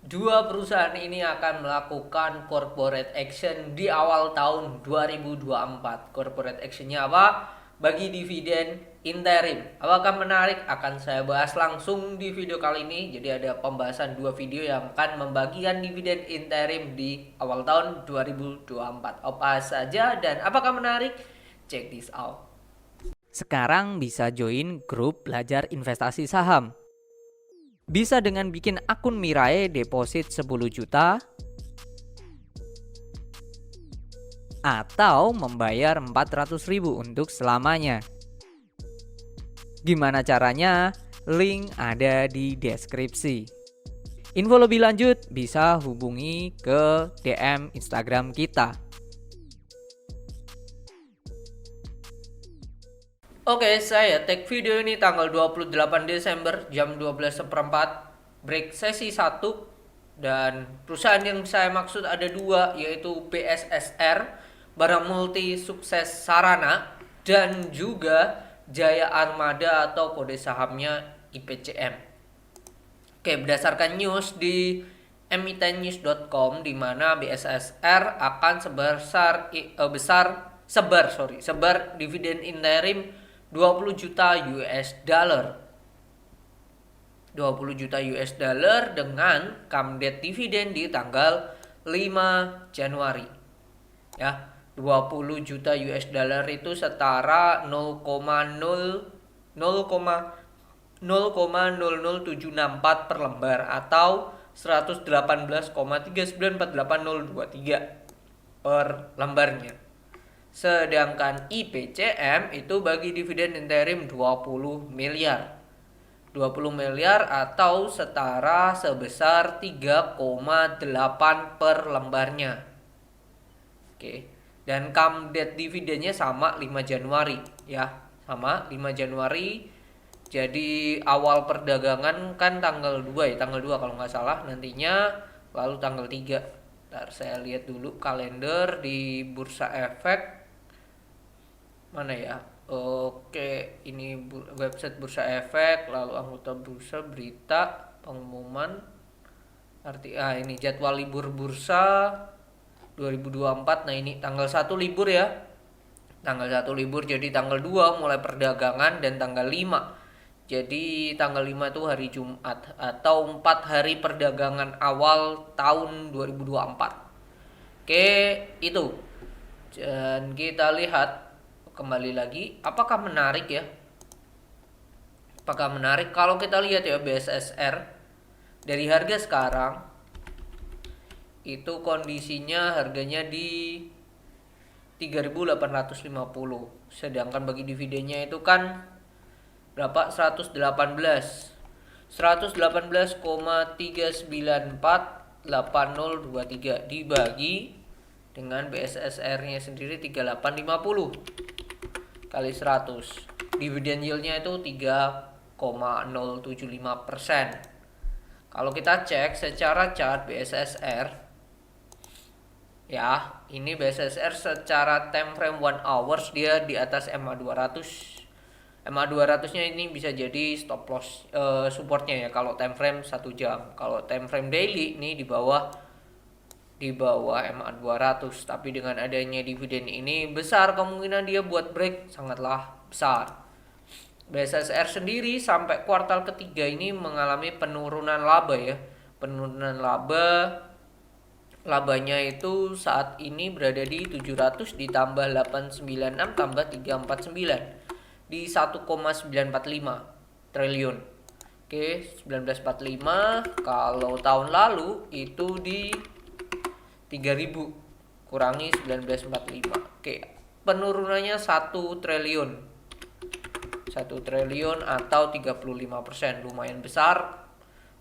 Dua perusahaan ini akan melakukan corporate action di awal tahun 2024. Corporate actionnya apa? Bagi dividen interim. Apakah menarik? Akan saya bahas langsung di video kali ini. Jadi ada pembahasan dua video yang akan membagikan dividen interim di awal tahun 2024. Apa saja dan apakah menarik? Check this out. Sekarang bisa join grup belajar investasi saham. Bisa dengan bikin akun Mirai deposit 10 juta atau membayar 400.000 untuk selamanya. Gimana caranya? Link ada di deskripsi. Info lebih lanjut bisa hubungi ke DM Instagram kita. Oke, saya take video ini tanggal 28 Desember jam 12:04, break sesi 1, dan perusahaan yang saya maksud ada dua, yaitu BSSR, Barang Multi Sukses Sarana, dan juga Jaya Armada atau kode sahamnya IPCM. Oke, berdasarkan news di emitennews.com, di mana BSSR akan sebar dividen interim 20 juta US dollar. 20 juta US dollar dengan come date dividen di tanggal 5 Januari. Ya, 20 juta US dollar itu setara 0,000074 per lembar atau 118,3948023 per lembarnya. Sedangkan IPCM itu bagi dividen interim 20 miliar. 20 miliar atau setara sebesar 3,8 per lembarnya. Oke. Dan come date dividennya sama 5 Januari ya. Sama 5 Januari. Jadi awal perdagangan kan tanggal 2 ya, tanggal 2 kalau nggak salah nantinya, lalu tanggal 3. Ntar saya lihat dulu kalender di Bursa Efek. Mana ya? Oke, ini website Bursa Efek, lalu anggota bursa, berita, pengumuman, ini jadwal libur bursa 2024. Nah, ini tanggal 1 libur ya. Tanggal 1 libur, jadi tanggal 2 mulai perdagangan dan tanggal 5. Jadi tanggal 5 itu hari Jumat atau 4 hari perdagangan awal tahun 2024. Oke, itu. Dan kita lihat kembali lagi, apakah menarik ya? Apakah menarik? Kalau kita lihat ya, BSSR dari harga sekarang itu kondisinya harganya di 3.850, sedangkan bagi dividennya itu kan berapa? 118,3948023 dibagi dengan BSSR-nya sendiri 3850 kali 100. Dividen yield-nya itu 3,075%. Kalau kita cek secara chart BSSR, ya, ini BSSR secara time frame 1 hours dia di atas MA200. MA200-nya ini bisa jadi stop loss supportnya ya kalau time frame 1 jam. Kalau time frame daily ini di bawah MA200, tapi dengan adanya dividen ini besar kemungkinan dia buat break, sangatlah besar. BSSR sendiri sampai kuartal ketiga ini mengalami penurunan laba ya. Penurunan labanya itu saat ini berada di 700 ditambah 896 tambah 349 di 1,945 triliun. Oke, 1945. Kalau tahun lalu itu di 3000 kurangi 1945. Oke, penurunannya 1 triliun. 1 triliun atau 35%, lumayan besar.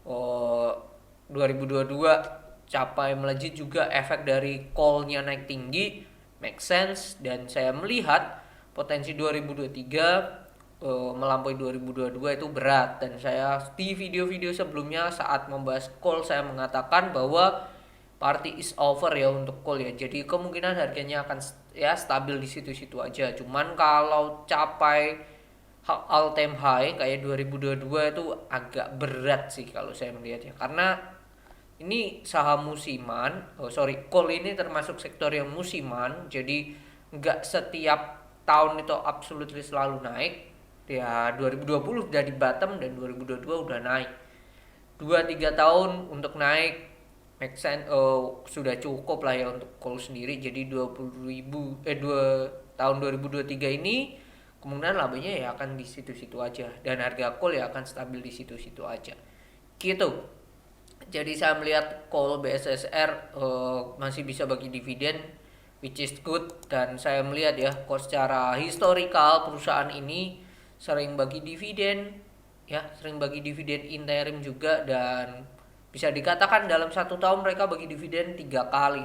2022 capai melejit juga efek dari call-nya naik tinggi, make sense, dan saya melihat potensi 2023 melampaui 2022 itu berat. Dan saya di video-video sebelumnya saat membahas call saya mengatakan bahwa party is over ya untuk call ya. Jadi kemungkinan harganya akan ya stabil di situ-situ aja. Cuman kalau capai all time high kayak 2022 itu agak berat sih kalau saya melihat ya. Karena ini saham musiman, coal ini termasuk sektor yang musiman, jadi nggak setiap tahun itu absolutely selalu naik. Ya 2020 udah di bottom dan 2022 udah naik. 2-3 tahun untuk naik make sense, sudah cukup lah ya untuk coal sendiri. Jadi 2 tahun 2023 ini kemungkinan labanya ya akan di situ-situ aja, dan harga coal ya akan stabil di situ-situ aja gitu. Jadi saya melihat coal BSSR masih bisa bagi dividen, which is good, dan saya melihat ya kok secara historical perusahaan ini sering bagi dividen ya, sering bagi dividen interim juga, dan bisa dikatakan dalam 1 tahun mereka bagi dividen 3 kali.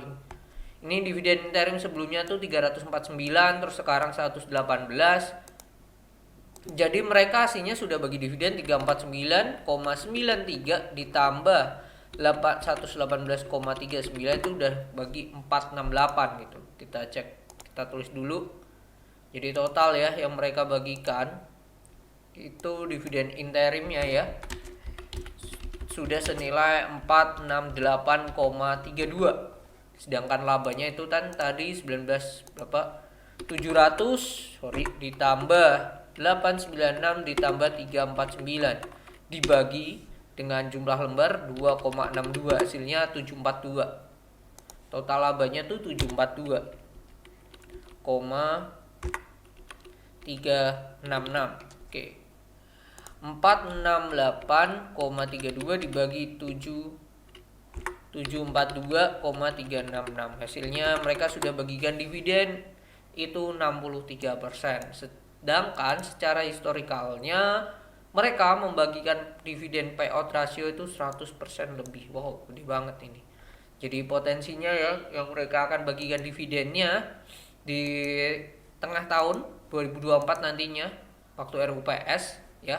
Ini dividen interim sebelumnya tuh 349, terus sekarang 118. Jadi mereka aslinya sudah bagi dividen 349,93 ditambah 118,39 itu udah bagi 468 gitu. Kita cek, kita tulis dulu. Jadi total ya yang mereka bagikan itu dividen interimnya ya sudah senilai 468,32. Sedangkan labanya itu kan tadi 19 berapa? 700 ditambah 896 ditambah 349 dibagi dengan jumlah lembar 2,62, hasilnya 742. Total labanya tuh 742,366. Oke. 468,32 dibagi 742,366. Hasilnya mereka sudah bagikan dividen itu 63%. Sedangkan secara historikalnya mereka membagikan dividen payout ratio itu 100% lebih. Wow, gede banget ini. Jadi potensinya ya yang mereka akan bagikan dividennya di tengah tahun 2024 nantinya waktu RUPS ya.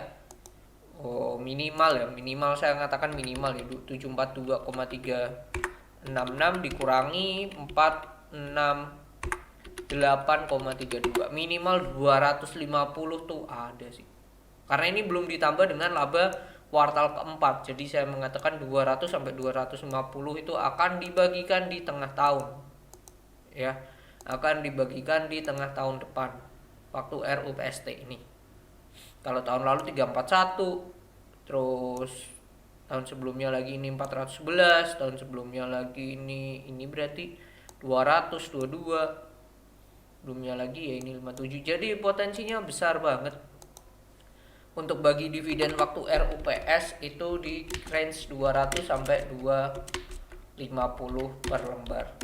Minimal saya katakan minimal ya 742,366 dikurangi 468,32, minimal 250 tuh ada sih. Karena ini belum ditambah dengan laba kuartal keempat. Jadi saya mengatakan 200 sampai 250 itu akan dibagikan di tengah tahun. Ya, akan dibagikan di tengah tahun depan waktu RUPST ini. Kalau tahun lalu 341, terus tahun sebelumnya lagi ini 411, tahun sebelumnya lagi ini berarti 222, sebelumnya lagi ya ini 57. Jadi potensinya besar banget untuk bagi dividen waktu RUPS itu di range 200 sampai 250 per lembar.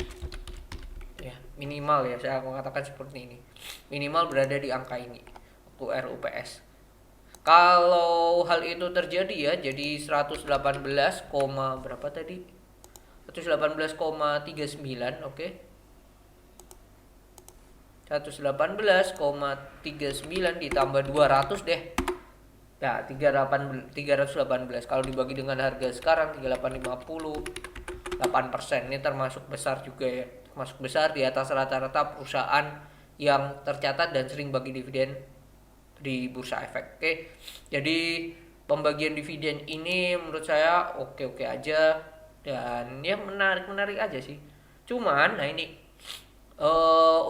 Ya, minimal ya saya mengatakan seperti ini. Minimal berada di angka ini waktu RUPS. Kalau hal itu terjadi ya, jadi 118, berapa tadi? 118,39, oke. 118,39 ditambah 200 deh. Ya, 318. Kalau dibagi dengan harga sekarang 3850, 8%. Ini termasuk besar juga ya. Termasuk besar di atas rata-rata perusahaan yang tercatat dan sering bagi dividen di bursa efek. Oke. Jadi pembagian dividen ini menurut saya oke aja, dan ya menarik aja sih. Cuman nah ini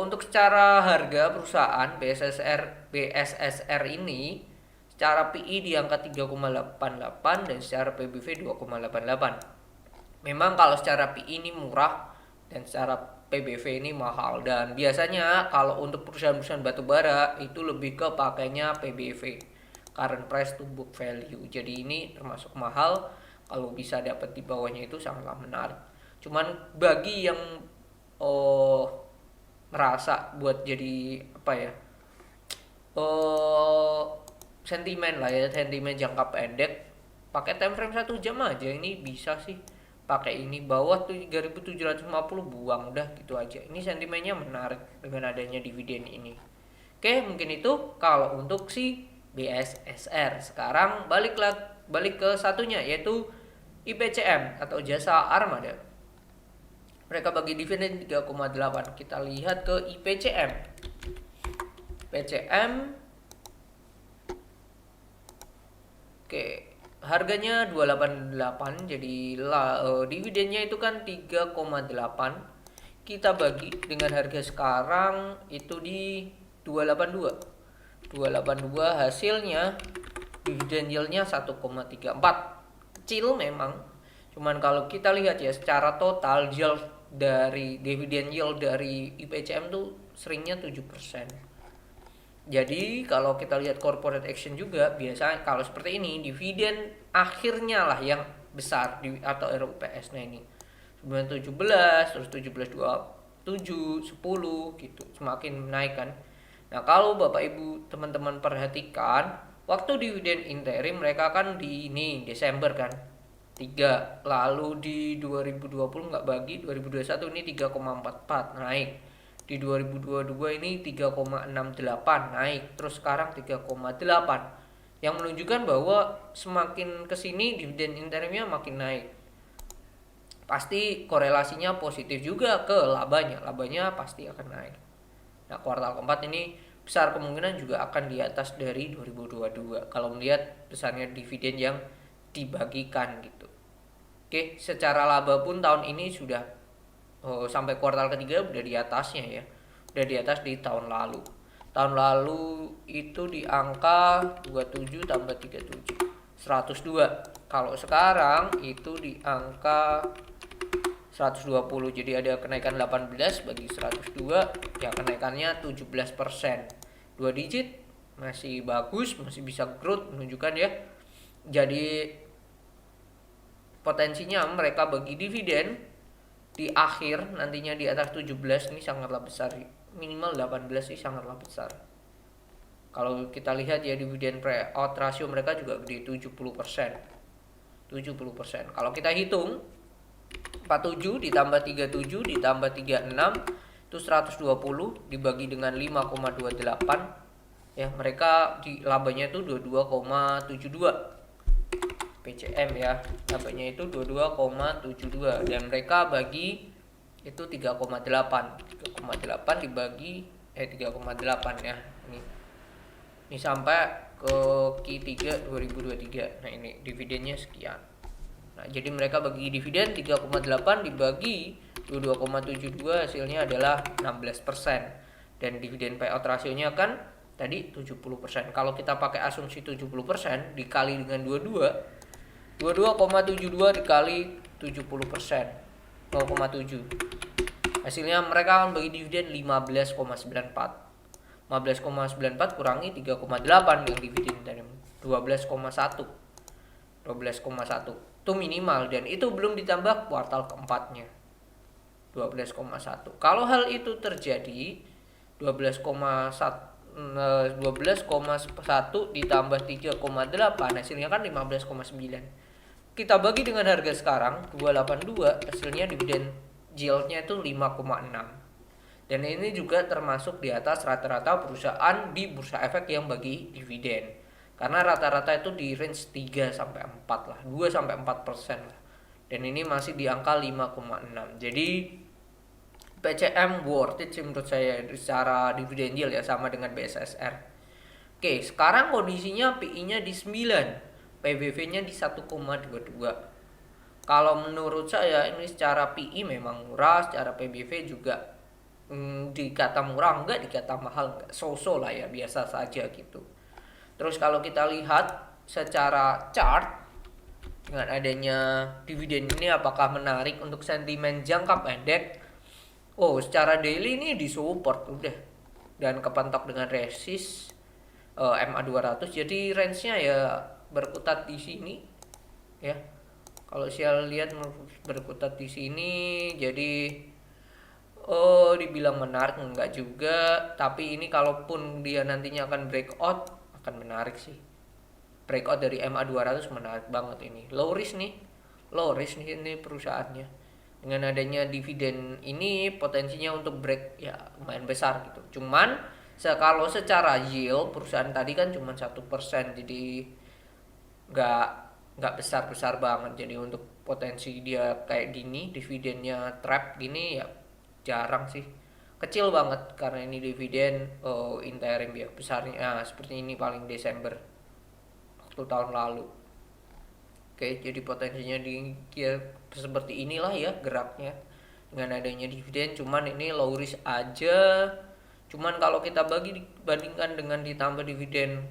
untuk secara harga perusahaan BSSR ini secara PI di angka 3,88 dan secara PBV 2,88. Memang kalau secara PI ini murah dan secara PBV ini mahal, dan biasanya kalau untuk perusahaan-perusahaan batubara itu lebih ke pakainya PBV, current price to book value. Jadi ini termasuk mahal, kalau bisa dapat di bawahnya itu sangatlah menarik. Cuman bagi yang merasa buat jadi apa ya, sentimen lah ya, sentimen jangka pendek, pakai time frame 1 jam aja ini bisa sih. Pakai ini bawah 3.750 buang udah gitu aja. Ini sentimennya menarik dengan adanya dividen ini. Oke, mungkin itu kalau untuk si BSSR. Sekarang balik ke satunya, yaitu IPCM atau Jasa Armada. Mereka bagi dividen 3,8. Kita lihat ke IPCM. IPCM. Oke, harganya 288, jadi dividennya itu kan 3,8, kita bagi dengan harga sekarang itu di 282. 282 hasilnya dividen yieldnya 1,34. Kecil memang. Cuman kalau kita lihat ya secara total yield dari dividen yield dari IPCM tuh seringnya 7%. Jadi kalau kita lihat corporate action juga biasanya kalau seperti ini dividen akhirnya lah yang besar atau RUPS. Nah ini 917 terus 17 27 10 gitu semakin naik kan. Nah kalau Bapak Ibu teman-teman perhatikan waktu dividen interim mereka kan di ini Desember kan 3, lalu di 2020 nggak bagi, 2021 ini 3,44 naik, di 2022 ini 3,68 naik, terus sekarang 3,8, yang menunjukkan bahwa semakin kesini dividen interimnya makin naik. Pasti korelasinya positif juga ke labanya pasti akan naik. Nah kuartal keempat ini besar kemungkinan juga akan di atas dari 2022 kalau melihat besarnya dividen yang dibagikan gitu. Oke, secara laba pun tahun ini sudah sampai kuartal ketiga udah di atasnya ya. Udah di atas di tahun lalu. Tahun lalu itu di angka 27 tambah 37, 102. Kalau sekarang itu di angka 120. Jadi ada kenaikan 18 bagi 102, ya kenaikannya 17%. 2 digit masih bagus, masih bisa growth menunjukkan ya. Jadi potensinya mereka bagi dividen di akhir nantinya di atas 17 ini sangatlah besar, minimal 18 sih sangatlah besar. Kalau kita lihat ya dividen payout ratio mereka juga gede 70%. Kalau kita hitung 47 ditambah 37 ditambah 36 itu 120 dibagi dengan 5,28 ya, mereka di labanya itu 22,72. PCM ya, labanya itu 22,72 dan mereka bagi itu 3,8 dibagi 3,8 ya. Ini sampai ke Q3 2023. Nah, ini dividennya sekian. Nah, jadi mereka bagi dividen 3,8 dibagi 22,72 hasilnya adalah 16%. Dan dividen payout rasionya kan tadi 70%. Kalau kita pakai asumsi 70% dikali dengan 22,72 dikali 70%, 0,7. Hasilnya mereka akan bagi dividen 15,94. 15,94 kurangi 3,8 yang dividen dari 12,1. 12,1 itu minimal dan itu belum ditambah kuartal keempatnya 12,1. Kalau hal itu terjadi 12,1 ditambah 3,8 hasilnya kan 15,9. Kita bagi dengan harga sekarang 282, hasilnya dividen yieldnya itu 5,6. Dan ini juga termasuk di atas rata-rata perusahaan di bursa efek yang bagi dividen. Karena rata-rata itu di range 3 sampai 4 lah, 2 sampai 4% lah. Dan ini masih di angka 5,6. Jadi PCM worth it sih menurut saya secara dividen yield ya, sama dengan BSSR. Oke, sekarang kondisinya PI-nya di 9. PBV-nya di 1,22. Kalau menurut saya ini secara PI memang murah, secara PBV juga dikata murah enggak, dikata mahal enggak, so-so lah ya, biasa saja gitu. Terus kalau kita lihat secara chart dengan adanya dividen ini apakah menarik untuk sentimen jangka pendek? Oh, secara daily ini disupport udah dan kepentok dengan resist MA 200. Jadi range-nya ya berkutat di sini ya. Kalau saya lihat berkutat di sini, jadi dibilang menarik enggak juga, tapi ini kalaupun dia nantinya akan breakout akan menarik sih. Breakout dari MA 200 menarik banget ini. Low risk nih ini perusahaannya. Dengan adanya dividen ini potensinya untuk break ya lumayan besar gitu. Cuman kalau secara yield perusahaan tadi kan cuma 1%, jadi nggak besar banget. Jadi untuk potensi dia kayak gini dividennya trap gini ya jarang sih, kecil banget karena ini dividen interim ya. Besarnya seperti ini paling Desember waktu tahun lalu. Oke, jadi potensinya di ya, seperti inilah ya geraknya dengan adanya dividen. Cuman ini low risk aja. Cuman kalau kita bandingkan dengan ditambah dividen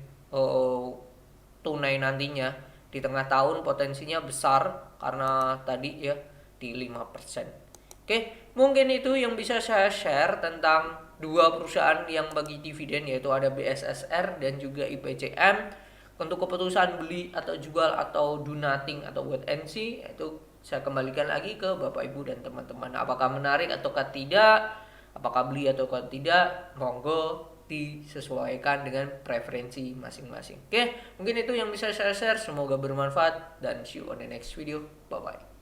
tunai nantinya di tengah tahun, potensinya besar karena tadi ya di 5%. Oke, mungkin itu yang bisa saya share tentang dua perusahaan yang bagi dividen, yaitu ada BSSR dan juga IPCM. Untuk keputusan beli atau jual atau do nothing atau wait and see, itu saya kembalikan lagi ke Bapak Ibu dan teman-teman. Apakah menarik ataukah tidak, apakah beli ataukah tidak, monggo disesuaikan dengan preferensi masing-masing. Oke, mungkin itu yang bisa saya share. Semoga bermanfaat dan see you on the next video. Bye bye.